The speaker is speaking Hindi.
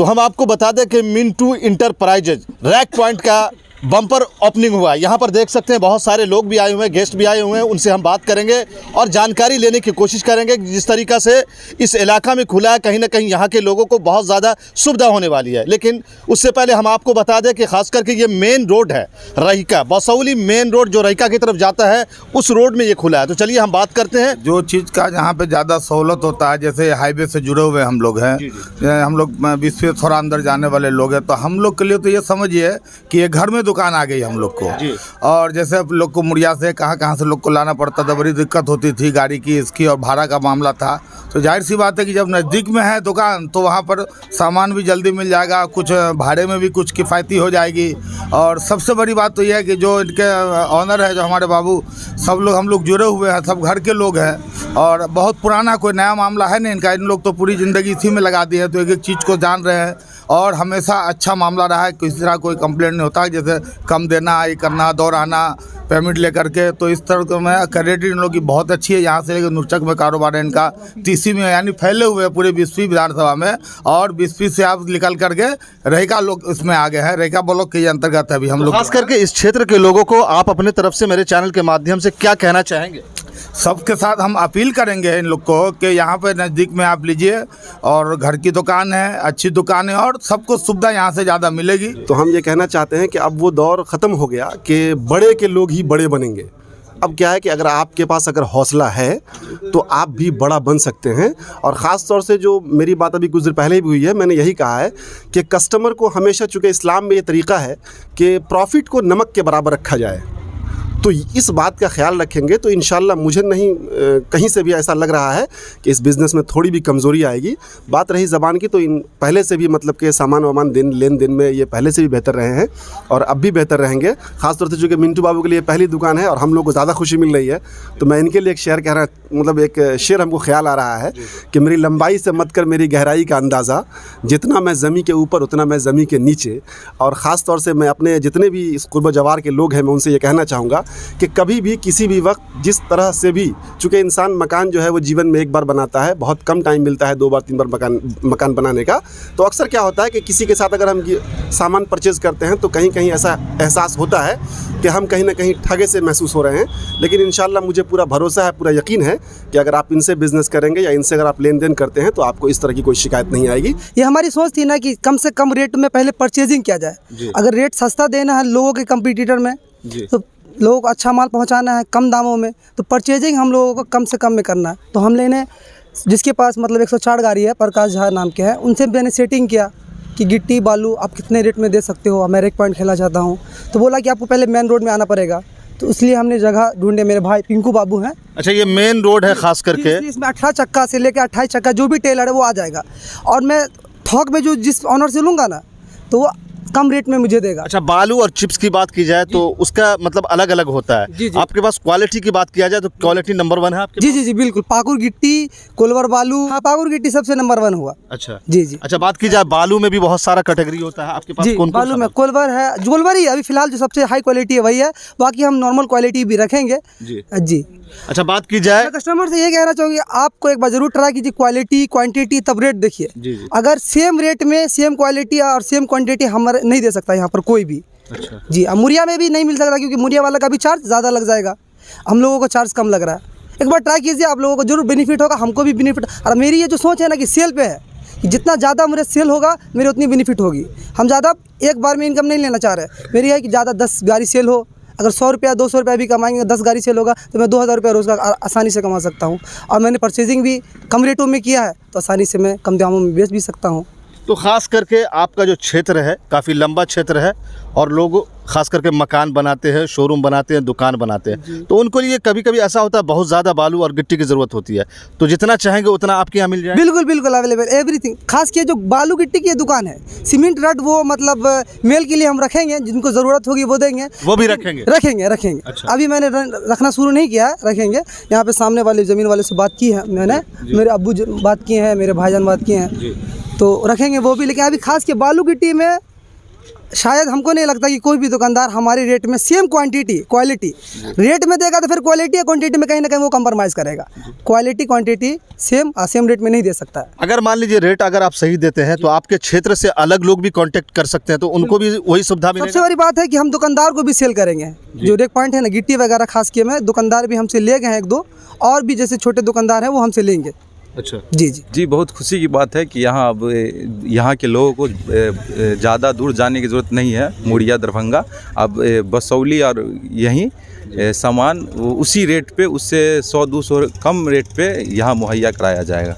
तो हम आपको बता दें कि मिंटू इंटरप्राइजेज रैक पॉइंट का बम्पर ओपनिंग हुआ है। यहाँ पर देख सकते हैं बहुत सारे लोग भी आए हुए हैं, गेस्ट भी आए हुए हैं, उनसे हम बात करेंगे और जानकारी लेने की कोशिश करेंगे कि जिस तरीक़ा से इस इलाका में खुला है, कहीं ना कहीं यहाँ के लोगों को बहुत ज़्यादा सुविधा होने वाली है। लेकिन उससे पहले हम आपको बता दें कि खास करके ये मेन रोड है रहीका बसौली मेन रोड, जो रहीका की तरफ जाता है उस रोड में ये खुला है। तो चलिए हम बात करते हैं जो चीज़ का यहाँ पे ज़्यादा सहूलत होता है, जैसे हाईवे से जुड़े हुए हम लोग हैं, हम लोग बीच से थोड़ा अंदर जाने वाले लोग हैं, तो हम लोग के लिए तो ये समझिए कि ये घर में दुकान आ गई हम लोग को। और जैसे लोग को मुड़िया से कहाँ से लोग को लाना पड़ता था, बड़ी दिक्कत होती थी गाड़ी की, इसकी और भाड़ा का मामला था। तो जाहिर सी बात है कि जब नज़दीक में है दुकान तो वहाँ पर सामान भी जल्दी मिल जाएगा, कुछ भाड़े में भी कुछ किफ़ायती हो जाएगी। और सबसे बड़ी बात तो यह है कि जो इनके ऑनर है, जो हमारे बाबू, सब लोग हम लोग जुड़े हुए हैं, सब घर के लोग हैं और बहुत पुराना कोई नया मामला है नहीं इनका। इन लोग तो पूरी ज़िंदगी इसी में लगा दी है, तो एक एक चीज़ को जान रहे हैं और हमेशा अच्छा मामला रहा है, किसी तरह कोई कंप्लेंट नहीं होता, जैसे कम देना, ये करना, दौड़ाना, पेमेंट लेकर के। तो इस तरह में क्रेडिट इन लोग की बहुत अच्छी है। यहाँ से लेकर नुरचक में कारोबार है इनका, तीसी में, यानी फैले हुए पूरे 20वीं विधानसभा में, और 20वीं से आप निकल करके रहीका लोग इसमें आ गए हैं। रहीका ब्लॉक के अंतर्गत है अभी हम लोग। खास करके इस क्षेत्र के लोगों को आप अपने तरफ से मेरे चैनल के माध्यम से क्या कहना चाहेंगे? सबके साथ हम अपील करेंगे इन लोग को कि यहाँ पे नज़दीक में आप लीजिए, और घर की दुकान है, अच्छी दुकान है और सबको सुविधा यहाँ से ज़्यादा मिलेगी। तो हम ये कहना चाहते हैं कि अब वो दौर ख़त्म हो गया कि बड़े के लोग ही बड़े बनेंगे। अब क्या है कि अगर आपके पास अगर हौसला है तो आप भी बड़ा बन सकते हैं। और ख़ास तौर से जो मेरी बात अभी कुछ देर पहले भी हुई है, मैंने यही कहा है कि कस्टमर को हमेशा, चूँकि इस्लाम में ये तरीक़ा है कि प्रॉफिट को नमक के बराबर रखा जाए, तो इस बात का ख्याल रखेंगे तो इंशाल्लाह मुझे नहीं कहीं से भी ऐसा लग रहा है कि इस बिज़नेस में थोड़ी भी कमज़ोरी आएगी। बात रही ज़बान की, तो इन पहले से भी मतलब कि सामान वामान लेन देन में ये पहले से भी बेहतर रहे हैं और अब भी बेहतर रहेंगे। ख़ासतौर से चूँकि मिंटू बाबू के लिए पहली दुकान है और हम लोग को ज़्यादा खुशी मिल रही है, तो मैं इनके लिए एक शेर कह रहा, मतलब एक शेर हमको ख्याल आ रहा है कि मेरी लंबाई से मत कर मेरी गहराई का अंदाज़ा, जितना मैं ज़मीं के ऊपर उतना मैं ज़मीं के नीचे। और ख़ास तौर से मैं अपने जितने भी इस कुर्ब जवार के लोग हैं, मैं उनसे ये कहना चाहूँगा कि कभी भी किसी भी वक्त जिस तरह से भी, चूँकि इंसान मकान जो है वो जीवन में एक बार बनाता है, बहुत कम टाइम मिलता है 2 बार 3 बार मकान बनाने का। तो अक्सर क्या होता है कि किसी के साथ अगर हम सामान परचेज़ करते हैं तो कहीं कहीं ऐसा एहसास होता है कि हम कहीं ना कहीं ठगे से महसूस हो रहे हैं। लेकिन इंशाल्लाह मुझे पूरा भरोसा है, पूरा यकीन है कि अगर आप इनसे बिज़नेस करेंगे या इनसे अगर आप लेन देन करते हैं तो आपको इस तरह की कोई शिकायत नहीं आएगी। ये हमारी सोच थी ना कि कम से कम रेट में पहले परचेजिंग किया जाए। अगर रेट सस्ता देना है लोगों के कंपटीटर में, तो लोगों को अच्छा माल पहुंचाना है कम दामों में, तो परचेजिंग हम लोगों को कम से कम में करना है। तो हम लेने जिसके पास मतलब 104 गाड़ी है, प्रकाश झा नाम के हैं, उनसे मैंने सेटिंग किया कि गिट्टी बालू आप कितने रेट में दे सकते हो, मैं एक पॉइंट खेलना चाहता हूँ। तो बोला कि आपको पहले मेन रोड में आना पड़ेगा, तो इसलिए हमने जगह ढूंढे। मेरे भाई पिंकू बाबू हैं। अच्छा, ये मेन रोड है खास करके, इसमें 18 चक्का से लेकर 28 चक्का जो भी टेलर है वो आ जाएगा, और मैं थोक में जो जिस ऑनर से लूँगा ना तो वो कम रेट में मुझे देगा। अच्छा, बालू और चिप्स की बात की जाए तो उसका मतलब अलग अलग होता है। जी। आपके पास क्वालिटी की बात किया जाए तो क्वालिटी नंबर 1 है आपके पास? जी बिल्कुल। पाकुर गिट्टी, कोलवर बालू, हाँ पाकुर गिट्टी सबसे नंबर 1 हुआ। अच्छा जी। अच्छा, बात की जाए बालू में भी बहुत सारा कैटेगरी होता है आपके पास? जी, बालू में कोलवर है, जोलवर ही अभी फिलहाल जो सबसे हाई क्वालिटी है वही है, बाकी हम नॉर्मल क्वालिटी भी रखेंगे। जी। अच्छा, बात की जाए, कस्टमर से ये कहना चाहूँगी, आपको एक बार जरूर ट्राई कीजिए, क्वालिटी क्वांटिटी तब रेट देखिए। अगर सेम रेट में सेम क्वालिटी और सेम क्वांटिटी हमारे नहीं दे सकता यहाँ पर कोई भी। अच्छा जी, अब मुरिया में भी नहीं मिल सकता क्योंकि मुरिया वाला का भी चार्ज ज़्यादा लग जाएगा, हम लोगों को चार्ज कम लग रहा है। एक बार ट्राई कीजिए, आप लोगों को जरूर बेनिफिट होगा, हमको भी बेनिफिट। और मेरी ये जो सोच है ना कि सेल पे है, कि जितना ज़्यादा मेरे सेल होगा मेरी उतनी बेनिफिट होगी। हम ज़्यादा एक बार में इनकम नहीं लेना चाह रहे। मेरी है कि ज़्यादा 10 गाड़ी सेल हो, अगर 100 रुपया 200 रुपया भी कमाएंगे, 10 गाड़ी सेल होगा तो मैं 2000 रुपया रोज़गार आसानी से कमा सकता हूँ। और मैंने परचेजिंग भी कम रेटों में किया है, तो आसानी से मैं कम दामों में बेच भी सकता हूँ। तो ख़ास करके आपका जो क्षेत्र है काफ़ी लंबा क्षेत्र है और लोग ख़ास करके मकान बनाते हैं, शोरूम बनाते हैं, दुकान बनाते हैं, तो उनको लिए कभी कभी ऐसा होता है बहुत ज़्यादा बालू और गिट्टी की ज़रूरत होती है, तो जितना चाहेंगे उतना आपके यहाँ मिल जाए? बिल्कुल बिल्कुल अवेलेबल एवरीथिंग। खास के जो बालू गिट्टी की दुकान है, सीमेंट रड वो मतलब मेल के लिए हम रखेंगे, जिनको ज़रूरत होगी वो देंगे, वो भी रखेंगे। अच्छा। अभी मैंने रखना शुरू नहीं किया है, रखेंगे। यहाँ पे सामने वाले ज़मीन वाले से बात की है मैंने, मेरे अब्बू बात किए हैं, मेरे भाईजान बात किए हैं, तो रखेंगे वो भी। लेकिन अभी खास के बालू गिट्टी में शायद हमको नहीं लगता कि कोई भी दुकानदार हमारे रेट में सेम क्वालिटी रेट में देगा तो फिर क्वालिटी या क्वांटिटी में कहीं ना कहीं वो कंप्रोमाइज़ करेगा। क्वालिटी क्वांटिटी सेम रेट में नहीं दे सकता है। अगर मान लीजिए रेट अगर आप सही देते हैं तो आपके क्षेत्र से अलग लोग भी कांटेक्ट कर सकते हैं, तो उनको भी वही सुविधा सबसे मिलेगी। बड़ी बात है कि हम दुकानदार को भी सेल करेंगे। जो रेक पॉइंट है ना, गिट्टी वगैरह खास किए में दुकानदार भी हमसे ले गए हैं, 1-2 और भी जैसे छोटे दुकानदार हैं वो हमसे लेंगे। अच्छा जी, बहुत खुशी की बात है कि यहाँ अब यहाँ के लोगों को ज़्यादा दूर जाने की ज़रूरत नहीं है। मुड़िया दरभंगा अब बसौली और यहीं सामान उसी रेट पे, उससे 100-200 कम रेट पे यहाँ मुहैया कराया जाएगा।